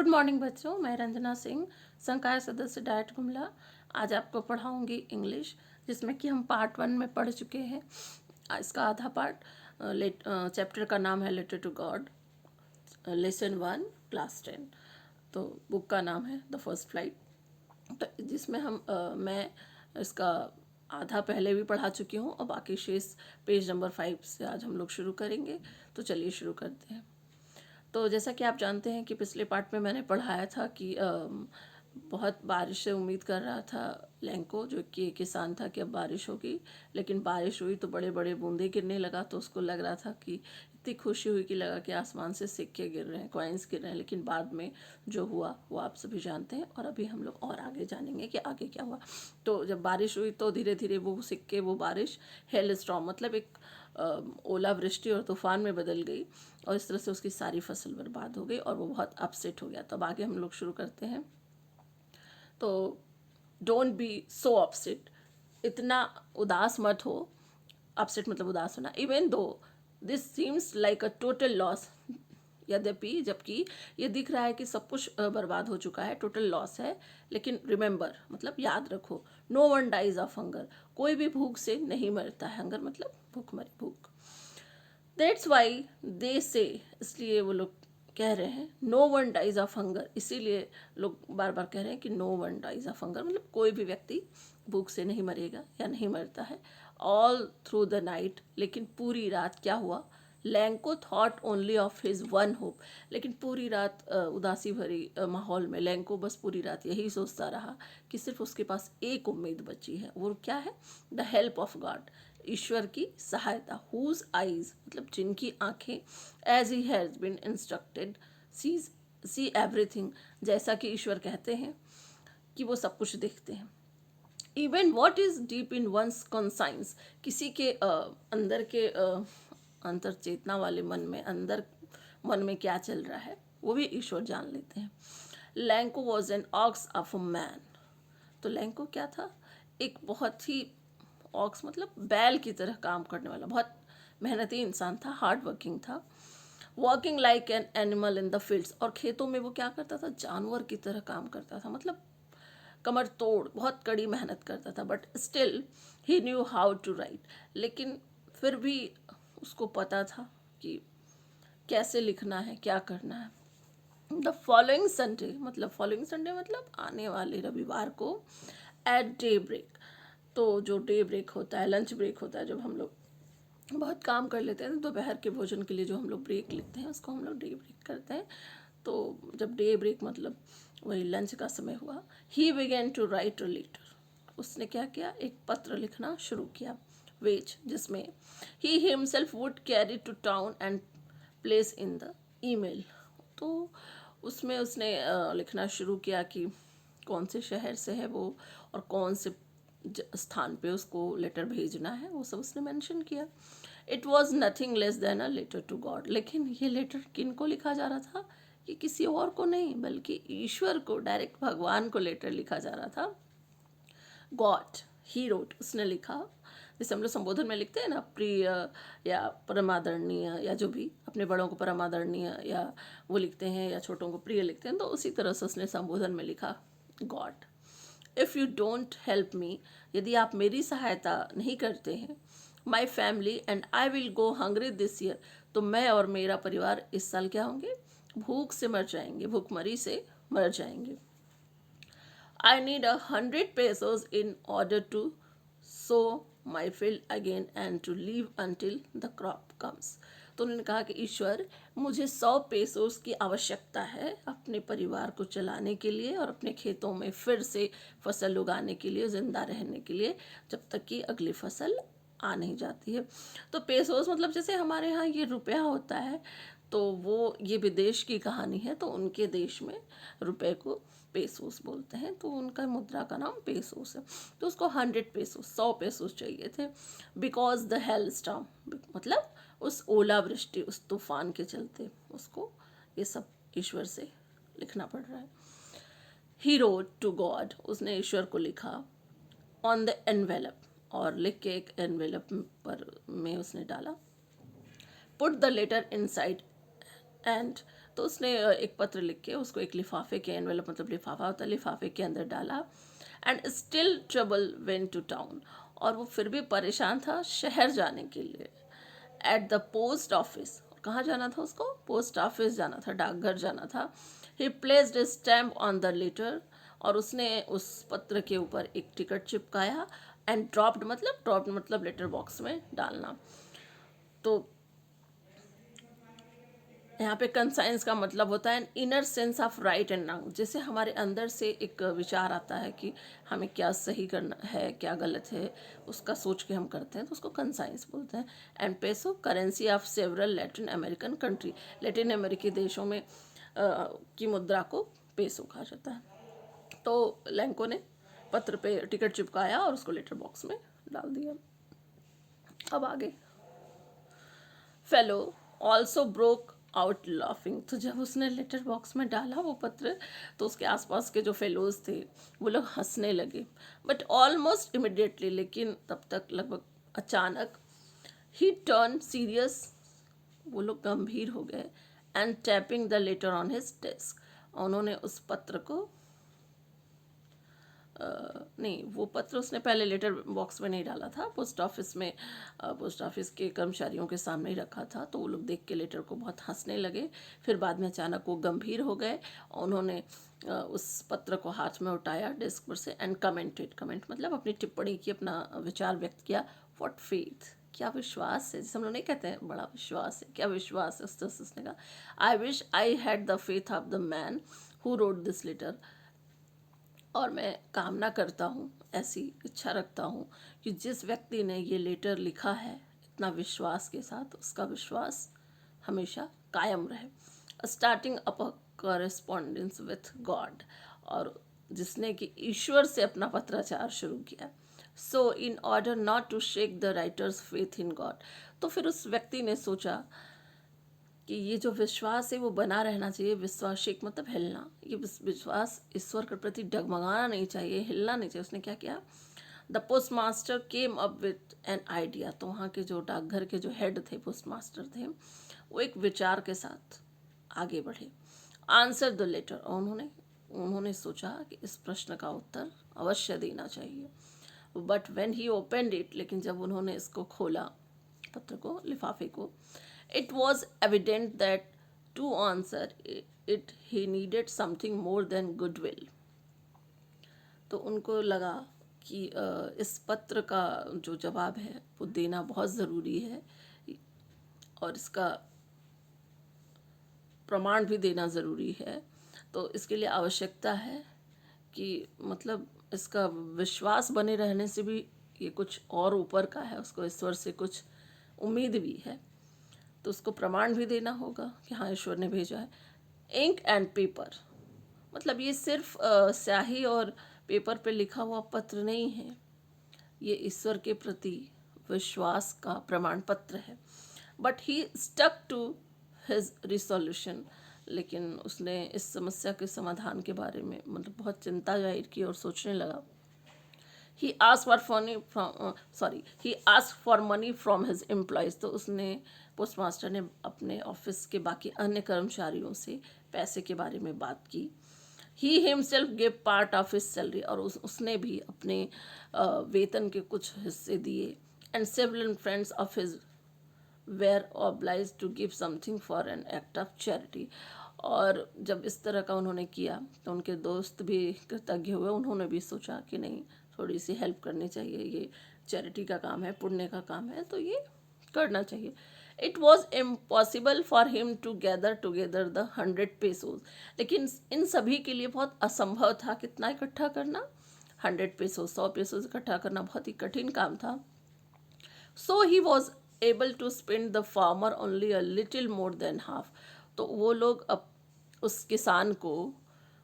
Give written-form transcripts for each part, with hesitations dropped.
Good morning बच्चों, मैं रंजना सिंह, संकाय सदस्य डाइट गुमला। आज आपको पढ़ाऊंगी इंग्लिश, जिसमें कि हम पार्ट 1 में पढ़ चुके हैं। इसका आधा पार्ट चैप्टर का नाम है letter to God, lesson 1 class 10। तो बुक का नाम है द फर्स्ट फ्लाइट। तो जिसमें मैं इसका आधा पहले भी पढ़ा चुकी हूँ और बाकी शेष पेज नंबर 5 से आज हम लोग शुरू करेंगे। तो चलिए शुरू करते हैं। तो जैसा कि आप जानते हैं कि पिछले पार्ट में मैंने पढ़ाया था कि बहुत बारिश से उम्मीद कर रहा था लैंको, जो कि किसान था कि अब बारिश होगी। लेकिन बारिश हुई तो बड़े बड़े बूंदे गिरने लगा, तो उसको लग रहा था कि इतनी खुशी हुई कि लगा कि आसमान से सिक्के गिर रहे हैं, कॉइन्स गिर रहे हैं। लेकिन बाद में जो हुआ वो आप सभी जानते हैं, और अभी हम लोग और आगे जानेंगे कि आगे क्या हुआ। तो जब बारिश हुई तो धीरे धीरे वो सिक्के, वो बारिश हेल स्टॉर्म मतलब एक ओलावृष्टि और तूफान में बदल गई, और इस तरह से उसकी सारी फसल बर्बाद हो गई और वो बहुत अपसेट हो गया। तो अब आगे हम लोग शुरू करते हैं। तो डोंट बी सो अपसेट, इतना उदास मत हो। अपसेट मतलब उदास होना। Even though this seems like a total loss, यद्यपि जबकि ये दिख रहा है कि सब कुछ बर्बाद हो चुका है, टोटल लॉस है, लेकिन रिमेंबर मतलब याद रखो, no one dies of hunger, कोई भी भूख से नहीं मरता है। हंगर मतलब भूखमरी, भूख। दैट्स वाई दे से, इसलिए वो लोग कह रहे हैं no one dies of hunger, इसीलिए लोग बार बार कह रहे हैं कि no one dies of hunger मतलब कोई भी व्यक्ति भूख से नहीं मरेगा या नहीं मरता है। ऑल थ्रू द नाइट, लेकिन पूरी रात क्या हुआ, Lanco thought only of his one hope, लेकिन पूरी रात उदासी भरी माहौल में लैंको बस पूरी रात यही सोचता रहा कि सिर्फ उसके पास एक उम्मीद बची है। वो क्या है? द हेल्प ऑफ गॉड, ईश्वर की सहायता। हुज आईज मतलब जिनकी आंखें, as he has been instructed, see everything, जैसा कि ईश्वर कहते हैं कि वो सब कुछ देखते हैं। Even what is deep in one's conscience, किसी के अंदर के अंतर चेतना वाले मन में, अंदर मन में क्या चल रहा है वो भी ईश्वर जान लेते हैं। Lanco was an ox of a man, तो लैंको क्या था? एक बहुत ही, ऑक्स मतलब बैल की तरह काम करने वाला, बहुत मेहनती इंसान था, हार्ड वर्किंग था। Working like an animal in the fields, और खेतों में वो क्या करता था? जानवर की तरह काम करता था, मतलब कमर तोड़ बहुत कड़ी मेहनत करता था। But still he knew how to write, लेकिन फिर भी उसको पता था कि कैसे लिखना है, क्या करना है। द फॉलोइंग संडे मतलब आने वाले रविवार को, एट डे ब्रेक, तो जो डे ब्रेक होता है, लंच ब्रेक होता है, जब हम लोग बहुत काम कर लेते हैं तो दोपहर के भोजन के लिए जो हम लोग ब्रेक लेते हैं उसको हम लोग डे ब्रेक करते हैं। तो जब डे ब्रेक मतलब वही लंच का समय हुआ, he began to write a letter, उसने क्या किया? एक पत्र लिखना शुरू किया, वेज, जिसमें he himself would carry to town and place in the email. तो उसमें उसने लिखना शुरू किया कि कौन से शहर से है वो और कौन से स्थान पे उसको लेटर भेजना है, वो सब उसने मेंशन किया। It was nothing less than a letter to God, लेकिन ये लेटर किन को लिखा जा रहा था? कि किसी और को नहीं, बल्कि ईश्वर को, डायरेक्ट भगवान को लेटर लिखा जा रहा था। गॉड, ही रोट, उसने लिखा, जैसे हम लोग संबोधन में लिखते हैं ना, प्रिय या परमादरणीय, या जो भी अपने बड़ों को परमादरणीय या वो लिखते हैं, या छोटों को प्रिय लिखते हैं, तो उसी तरह से उसने संबोधन में लिखा, God if you don't help me, यदि आप मेरी सहायता नहीं करते हैं, my family and I will go hungry this year, तो मैं और मेरा परिवार इस साल क्या होंगे? भूख से मर जाएंगे, भूखमरी से मर जाएंगे। I need 100 pesos in order to sow my field again and to live until the crop comes. तो उन्होंने कहा कि ईश्वर, मुझे 100 पेसोस की आवश्यकता है अपने परिवार को चलाने के लिए और अपने खेतों में फिर से फसल उगाने के लिए, जिंदा रहने के लिए, जब तक कि अगली फसल आ नहीं जाती है। तो पेसोस मतलब जैसे हमारे यहाँ ये रुपया होता है, तो वो ये विदेश की कहानी है, तो उनके देश में रुपए को पेसोस बोलते हैं, तो उनका मुद्रा का नाम पेसोस है। तो उसको 100 पेसोस, 100 पेसोस चाहिए थे। बिकॉज द हेल स्टॉर्म मतलब उस ओलावृष्टि, उस तूफान के चलते उसको ये सब ईश्वर से लिखना पड़ रहा है। ही रोट टू गॉड, उसने ईश्वर को लिखा, ऑन द एनवेलप, और लिख के एक एनवेलप पर में उसने डाला, put the letter inside and तो उसने एक पत्र लिख के उसको एक लिफाफे के, एनवेलप मतलब लिफाफा होता है, लिफाफे के अंदर डाला। And still trouble went to town, और वो फिर भी परेशान था शहर जाने के लिए। एट द पोस्ट ऑफिस, कहाँ जाना था उसको? पोस्ट ऑफिस जाना था, डाकघर जाना था। He placed a stamp on the letter, और उसने उस पत्र के ऊपर एक टिकट चिपकाया। एंड ड्रॉप्ड मतलब लेटर बॉक्स में डालना। तो यहाँ पे कंसाइंस का मतलब होता है inner sense of right and wrong, जैसे हमारे अंदर से एक विचार आता है कि हमें क्या सही करना है, क्या गलत है, उसका सोच के हम करते हैं, तो उसको कंसाइंस बोलते हैं। And peso currency of several Latin American country, Latin अमेरिकी देशों में की मुद्रा को पेसो कहा जाता है। तो लैंको ने पत्र पे टिकट चिपकाया और उसको लेटर बॉक्स में डाल दिया। अब आगे, fellow also broke out laughing. तो जब उसने लेटर बॉक्स में डाला वो पत्र, तो उसके आसपास के जो फेलोज थे वो लोग हंसने लगे। बट ऑलमोस्ट इमिडिएटली, लेकिन तब तक लगभग अचानक, ही टर्न सीरियस, वो लोग गंभीर हो गए। And tapping the later on his desk, उन्होंने उस पत्र को नहीं, वो पत्र उसने पहले लेटर बॉक्स में नहीं डाला था, पोस्ट ऑफिस में, पोस्ट ऑफिस के कर्मचारियों के सामने ही रखा था। तो वो लोग देख के लेटर को बहुत हंसने लगे। फिर बाद में अचानक वो गंभीर हो गए, उन्होंने उस पत्र को हाथ में उठाया डेस्क पर से, एंड कमेंट मतलब अपनी टिप्पणी की, अपना विचार व्यक्त किया। व्हाट फेथ, क्या विश्वास है, जैसे हम लोग नहीं कहते हैं बड़ा विश्वास है, क्या विश्वास है, उस तरह से उसने कहा। I wish I had the faith of the man who wrote this letter, और मैं कामना करता हूँ, ऐसी इच्छा रखता हूँ कि जिस व्यक्ति ने ये लेटर लिखा है इतना विश्वास के साथ, उसका विश्वास हमेशा कायम रहे। Starting up a correspondence with God, और जिसने कि ईश्वर से अपना पत्राचार शुरू किया। So in order not to shake the writer's faith in God, तो फिर उस व्यक्ति ने सोचा कि ये जो विश्वास है वो बना रहना चाहिए। विश्वास शेक मतलब हिलना, ये विश्वास ईश्वर के प्रति डगमगाना नहीं चाहिए, हिलना नहीं चाहिए। उसने क्या किया? The post master came up with an idea, तो वहाँ के जो डाकघर के जो हेड थे, पोस्ट मास्टर थे, वो एक विचार के साथ आगे बढ़े। आंसर द लेटर, और उन्होंने सोचा कि इस प्रश्न का उत्तर अवश्य देना चाहिए। But when he opened it, लेकिन जब उन्होंने इसको खोला, पत्र को, लिफाफे को, it was evident that to answer it he needed something more than goodwill. तो उनको लगा कि इस पत्र का जो जवाब है वो देना बहुत ज़रूरी है, और इसका प्रमाण भी देना ज़रूरी है। तो इसके लिए आवश्यकता है कि मतलब इसका विश्वास बने रहने से भी ये कुछ और ऊपर का है, उसको ईश्वर से कुछ उम्मीद भी है, तो उसको प्रमाण भी देना होगा कि हाँ ईश्वर ने भेजा है। इंक एंड पेपर, मतलब ये सिर्फ स्याही और पेपर पे लिखा हुआ पत्र नहीं है, ये ईश्वर के प्रति विश्वास का प्रमाण पत्र है। But he stuck to his resolution, लेकिन उसने इस समस्या के समाधान के बारे में मतलब बहुत चिंता जाहिर की और सोचने लगा। he asked for money from his employees, तो उसने, पोस्ट मास्टर ने अपने ऑफिस के बाकी अन्य कर्मचारियों से पैसे के बारे में बात की। he himself gave part of his salary, और उसने भी अपने वेतन के कुछ हिस्से दिए। and several friends of his were obliged to give something for an act of charity, और जब इस तरह का उन्होंने किया तो उनके दोस्त भी कृतज्ञ हुए। उन्होंने भी सोचा कि नहीं, थोड़ी सी हेल्प करनी चाहिए, ये चैरिटी का काम है, पुण्य का काम है, तो ये करना चाहिए। It was impossible for him to gather together the 100 pesos, लेकिन इन सभी के लिए बहुत असंभव था कितना इकट्ठा करना, 100 पेसोज, 100 पेसोज इकट्ठा करना बहुत ही कठिन काम था। So he was able to spend the farmer only a little more than half, तो वो लोग अब उस किसान को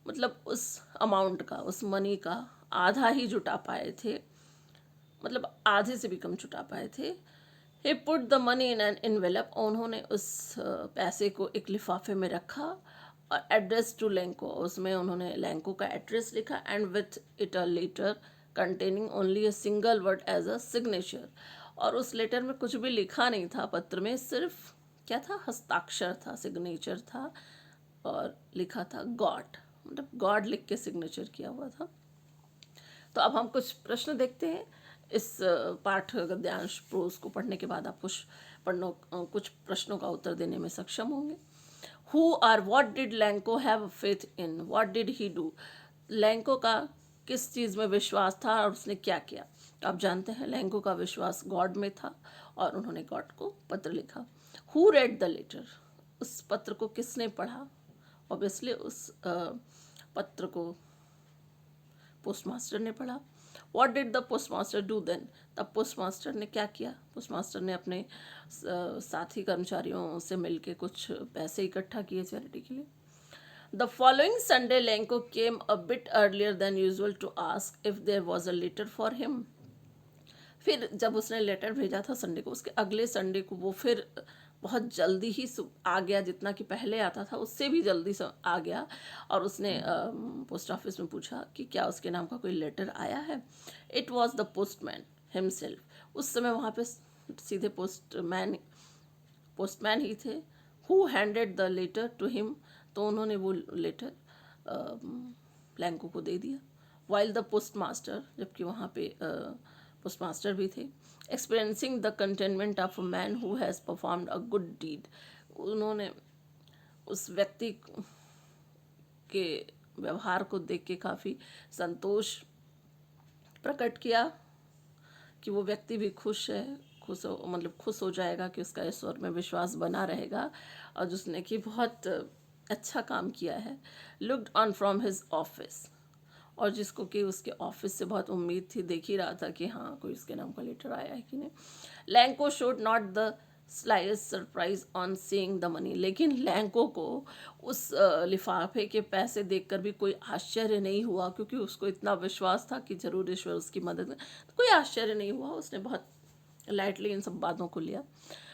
मतलब उस अमाउंट का, उस मनी का आधा ही जुटा पाए थे, मतलब आधे से भी कम जुटा पाए थे। he put the money in an envelope, उन्होंने उस पैसे को एक लिफाफे में रखा, और एड्रेस टू लैंको, उसमें उन्होंने लैंको का एड्रेस लिखा, and with it a letter containing only a single word as a signature, और उस लेटर में कुछ भी लिखा नहीं था, पत्र में सिर्फ क्या था, हस्ताक्षर था, सिग्नेचर था, और लिखा था गॉड, मतलब गॉड लिख के सिग्नेचर किया हुआ था। तो अब हम कुछ प्रश्न देखते हैं। इस पाठ गद्यांश प्रोज को पढ़ने के बाद आप कुछ प्रश्नों का उत्तर देने में सक्षम होंगे। Who or what did Lanko have faith in? What did he do? Lanco का किस चीज़ में विश्वास था और उसने क्या किया? आप जानते हैं लैंको का विश्वास गॉड में था और उन्होंने गॉड को पत्र लिखा। Who read the letter? उस पत्र को किसने पढ़ा? ऑब्वियसली उस पत्र को पोस्टमास्टर ने पढ़ा। What did the postmaster do then? तब पोस्टमास्टर ने क्या किया? पोस्टमास्टर ने अपने साथी कर्मचारियों से मिलकर कुछ पैसे इकट्ठा किए चैरिटी के लिए। The following Sunday Lencho came a bit earlier than usual to ask if there was a letter for him. फिर जब उसने लेटर भेजा था संडे को, उसके अगले संडे को वो फिर बहुत जल्दी ही आ गया, जितना कि पहले आता था उससे भी जल्दी से आ गया। और उसने पोस्ट ऑफिस में पूछा कि क्या उसके नाम का कोई लेटर आया है। It was the postman himself. उस समय वहाँ पे सीधे पोस्टमैन ही थे। Who handed the letter to him? तो उन्होंने वो लेटर लैंको को दे दिया। वाइल द पोस्टमास्टर, जबकि वहाँ पे पोस्टमास्टर भी थे। Experiencing the contentment of a man who has performed a good deed. उन्होंने उस व्यक्ति के व्यवहार को देख के काफ़ी संतोष प्रकट किया कि वो व्यक्ति भी खुश हो जाएगा कि उसका ईश्वर में विश्वास बना रहेगा और जिसने कि बहुत अच्छा काम किया है। Looked on from his office, और जिसको कि उसके ऑफिस से बहुत उम्मीद थी, देख ही रहा था कि हाँ कोई उसके नाम का लेटर आया है कि नहीं। Lencho showed not the slightest surprise on seeing the money. लेकिन लैंको को उस लिफाफे के पैसे देखकर भी कोई आश्चर्य नहीं हुआ, क्योंकि उसको इतना विश्वास था कि जरूर ईश्वर उसकी मदद में। तो कोई आश्चर्य नहीं हुआ, उसने बहुत लाइटली इन सब बातों को लिया।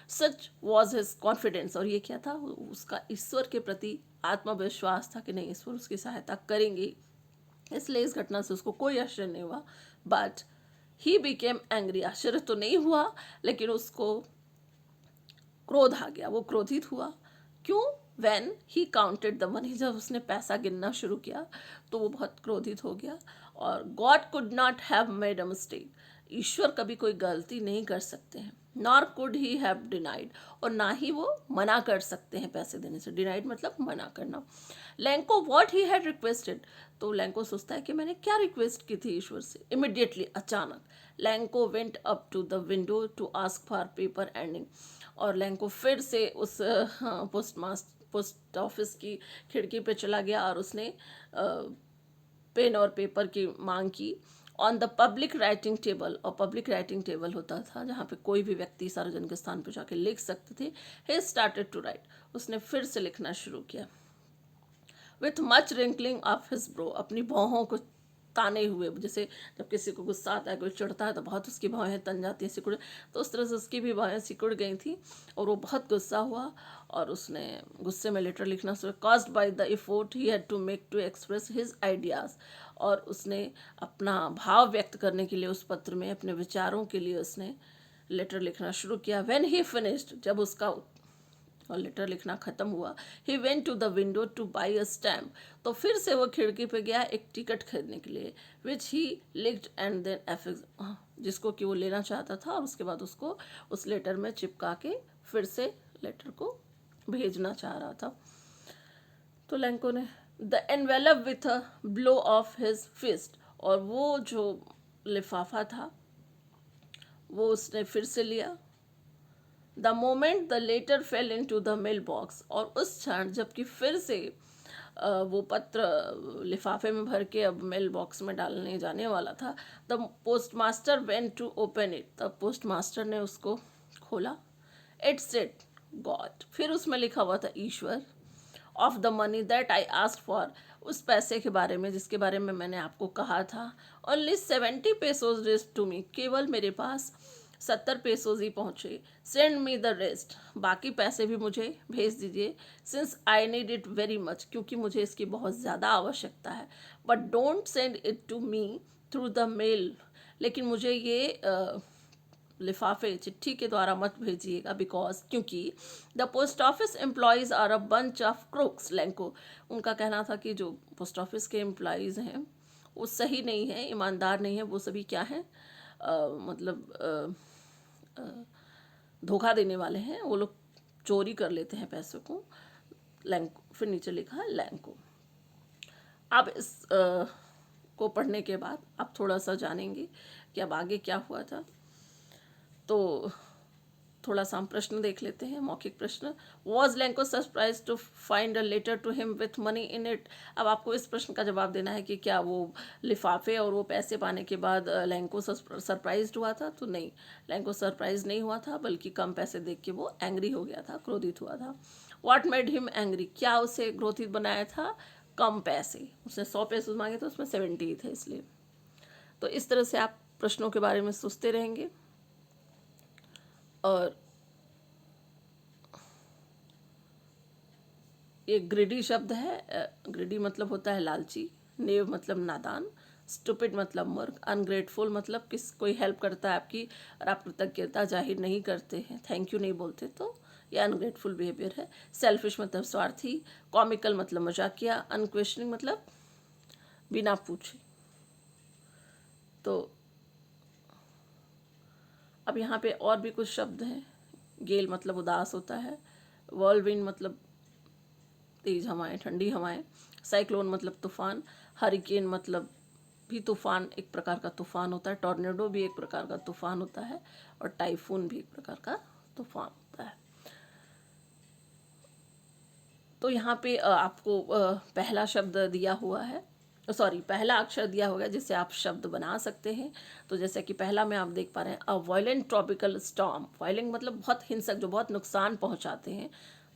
सच वॉज हिज कॉन्फिडेंस, और ये क्या था? उसका ईश्वर के प्रति आत्मविश्वास था कि नहीं ईश्वर उसकी सहायता करेंगे, इसलिए इस घटना से उसको कोई आश्चर्य नहीं हुआ। बट ही बिकेम एंग्री, आश्चर्य तो नहीं हुआ लेकिन उसको क्रोध आ गया, वो क्रोधित हुआ। क्यों? When he counted the money, जब उसने पैसा गिनना शुरू किया तो वो बहुत क्रोधित हो गया। और God could not have made a mistake, ईश्वर कभी कोई गलती नहीं कर सकते हैं। Nor could he have denied, और ना ही वो मना कर सकते हैं पैसे देने से। डिनाइड मतलब मना करना। Lanco what he had requested, तो लैंको सोचता है कि मैंने क्या रिक्वेस्ट की थी ईश्वर से। इमिडिएटली, अचानक, Lencho went up to the window to ask for paper and ink, और लैंको फिर से उस पोस्ट ऑफिस की खिड़की पे चला गया और उसने पेन और पेपर की मांग की। On the public writing table, और पब्लिक राइटिंग टेबल होता था जहाँ पे कोई भी व्यक्ति सार्वजनिक स्थान पर जाके लिख सकते थे। ही स्टार्टेड टू राइट, उसने फिर से लिखना शुरू किया। With much wrinkling of his bro, अपनी भौहों को ताने हुए, जैसे जब किसी को गुस्सा आता है, कोई चिढ़ता है तो बहुत उसकी भौहें तन जाती हैं, सिकुड़, तो उस तरह से उसकी भी भौहें सिकुड़ गई थी और वो बहुत गुस्सा हुआ और उसने गुस्से में लेटर लिखना शुरू। Caused by the effort he had to make to express his ideas, और उसने अपना भाव व्यक्त करने के लिए उस पत्र में अपने विचारों के लिए उसने लेटर लिखना शुरू किया। व्हेन ही फिनिश्ड, जब उसका और लेटर लिखना ख़त्म हुआ, he went to the window to buy a stamp, तो फिर से वो खिड़की पे गया एक टिकट खरीदने के लिए। विच ही लिक्ड एंड देन एफिक्स, जिसको कि वो लेना चाहता था और उसके बाद उसको उस लेटर में चिपका के फिर से लेटर को भेजना चाह रहा था। तो लैंको ने the envelope with a blow of his fist, और वो जो लिफाफा था वो उसने फिर से लिया। The moment the letter fell into the mail box, और उस क्षण जबकि फिर से वो पत्र लिफाफे में भर के अब मेल बॉक्स में डालने जाने वाला था, the postmaster went to open it, तब पोस्ट मास्टर ने उसको खोला। इट सेड गॉड, फिर उसमें लिखा हुआ था ईश्वर। Of the money that I asked for, उस पैसे के बारे में जिसके बारे में मैंने आपको कहा था। ओनली 70 पेसोज रिस्ट टू मी, केवल मेरे पास 70 पेसोज ही पहुँचे। सेंड मी द रेस्ट, बाकी पैसे भी मुझे भेज दीजिए। Since I need it very much, क्योंकि मुझे इसकी बहुत ज़्यादा आवश्यकता है। But don't send it to me through the mail, लेकिन मुझे ये लिफाफे चिट्ठी के द्वारा मत भेजिएगा, बिकॉज क्योंकि the post office employees are a bunch of crooks. Lencho उनका कहना था कि जो पोस्ट ऑफिस के एम्प्लॉयज़ हैं वो सही नहीं है, ईमानदार नहीं है, वो सभी क्या हैं, धोखा देने वाले हैं, वो लोग चोरी कर लेते हैं पैसों को। लैंको, फिर नीचे लिखा है लैंको। अब इस को पढ़ने के बाद आप थोड़ा सा जानेंगे कि अब आगे क्या हुआ था। तो थोड़ा सा हम प्रश्न देख लेते हैं, मौखिक प्रश्न। Was Lencho surprised to find a letter to him with money in it. अब आपको इस प्रश्न का जवाब देना है कि क्या वो लिफाफे और वो पैसे पाने के बाद लैंको सरप्राइज हुआ था। तो नहीं, लैंको सरप्राइज नहीं हुआ था, बल्कि कम पैसे देख के वो एंग्री हो गया था, क्रोधित हुआ था। व्हाट मेड हिम एंग्री, क्या उसे क्रोधित बनाया था, कम पैसे। उसने 100 पैसे मांगे तो उसमें 70 थे, इसलिए। तो इस तरह से आप प्रश्नों के बारे में सोचते रहेंगे। और ये ग्रिडी शब्द है। ग्रिडी मतलब होता है लालची, नेव मतलब नादान, स्टूपिड मतलब मूर्ख, अनग्रेटफुल मतलब किस कोई हेल्प करता है आपकी और आप कृतज्ञता जाहिर नहीं करते हैं, थैंक यू नहीं बोलते, तो ये अनग्रेटफुल बिहेवियर है। सेल्फिश मतलब स्वार्थी, कॉमिकल मतलब मजाकिया, अनक्वेश्चनिंग मतलब बिना पूछे। तो अब यहाँ पे और भी कुछ शब्द हैं। गेल मतलब उदास होता है, वर्लविंड मतलब तेज हवाएं, ठंडी हवाएं, साइक्लोन मतलब तूफान, हरिकेन मतलब भी तूफान, एक प्रकार का तूफान होता है, टॉर्नेडो भी एक प्रकार का तूफान होता है, और टाइफून भी एक प्रकार का तूफान होता है। तो यहाँ पे आपको पहला शब्द दिया हुआ है, पहला अक्षर दिया हुआ है जिससे आप शब्द बना सकते हैं। तो जैसे कि पहला में आप देख पा रहे हैं, a violent tropical storm. Violent मतलब बहुत हिंसक, जो बहुत नुकसान पहुंचाते हैं।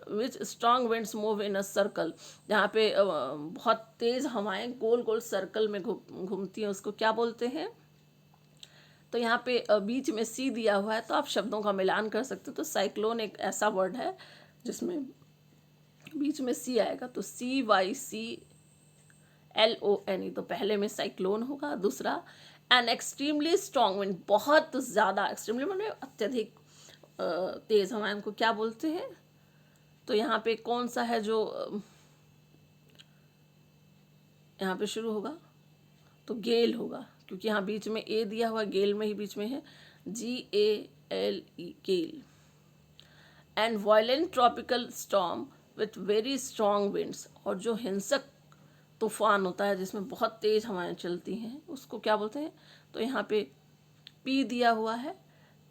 Which strong winds move in a circle, जहाँ पे बहुत तेज़ हवाएं गोल गोल सर्कल में घूमती हैं, उसको क्या बोलते हैं। तो यहाँ पे बीच में सी दिया हुआ है, तो आप शब्दों का मिलान कर सकते हो। तो साइक्लोन एक ऐसा वर्ड है जिसमें बीच में सी आएगा, तो CYCLONE, तो पहले में साइक्लोन होगा। दूसरा, एन एक्सट्रीमली स्ट्रॉन्ग विंड, बहुत ज़्यादा, एक्सट्रीमली मतलब अत्यधिक तेज़ हवाएं, उनको क्या बोलते हैं। तो यहाँ पे कौन सा है जो यहाँ पे शुरू होगा, तो गेल होगा, क्योंकि यहाँ बीच में ए दिया हुआ, गेल में ही बीच में है, GALE, gale. And violent tropical storm with very strong winds, और जो हिंसक तूफान होता है जिसमें बहुत तेज़ हवाएं चलती हैं, उसको क्या बोलते हैं। तो यहाँ पे पी दिया हुआ है,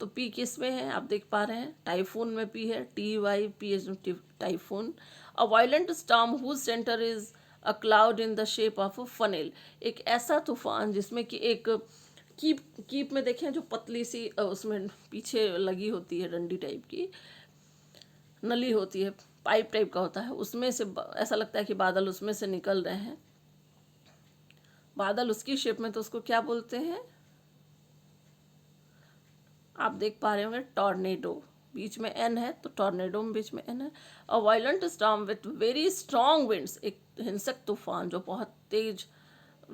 तो पी किस में है आप देख पा रहे हैं, टाइफून में पी है, TYPH, typhoon. A violent storm whose centre is a cloud in the shape of a funnel, एक ऐसा तूफान जिसमें कि एक कीप में देखें जो पतली सी उसमें पीछे लगी होती है, डंडी टाइप की नली होती है, पाइप टाइप का होता है, उसमें से ऐसा लगता है कि बादल उसमें से निकल रहे हैं, बादल उसकी शेप में, तो उसको क्या बोलते हैं आप देख पा रहे होंगे, टॉर्नेडो। बीच में एन है तो टॉर्नेडो में बीच में एन है। अ violent storm with very strong winds, एक हिंसक तूफान जो बहुत तेज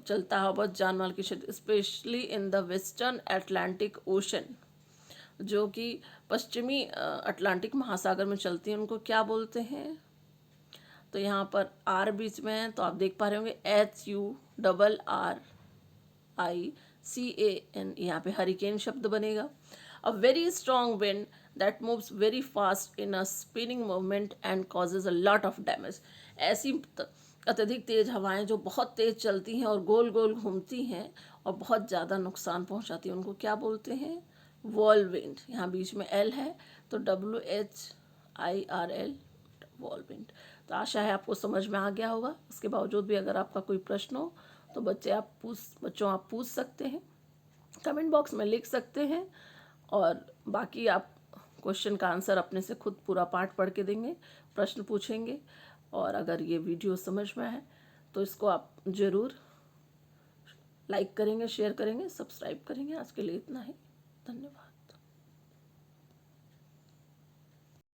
चलता है, बहुत जान माल की क्षति, specially in the western Atlantic ocean, जो कि पश्चिमी अटलांटिक महासागर में चलती हैं, उनको क्या बोलते हैं। तो यहाँ पर आर बीच में है, तो आप देख पा रहे होंगे HURRICAN, यहाँ पे हरिकेन शब्द बनेगा। A very strong wind that moves very fast in a spinning movement and causes a lot of damage, ऐसी अत्यधिक तेज हवाएं जो बहुत तेज चलती हैं और गोल गोल घूमती हैं और बहुत ज़्यादा नुकसान पहुंचाती हैं, उनको क्या बोलते हैं, वॉलविंड। यहाँ बीच में एल है तो WHIRL, वॉलविंड। तो आशा है आपको समझ में आ गया होगा। इसके बावजूद भी अगर आपका कोई प्रश्न हो तो बच्चों आप पूछ सकते हैं, कमेंट बॉक्स में लिख सकते हैं, और बाकी आप क्वेश्चन का आंसर अपने से खुद पूरा पाठ पढ़ के देंगे, प्रश्न पूछेंगे। और अगर ये वीडियो समझ में आए तो इसको आप ज़रूर लाइक करेंगे, शेयर करेंगे, सब्सक्राइब करेंगे। आज के लिए इतना ही, धन्यवाद।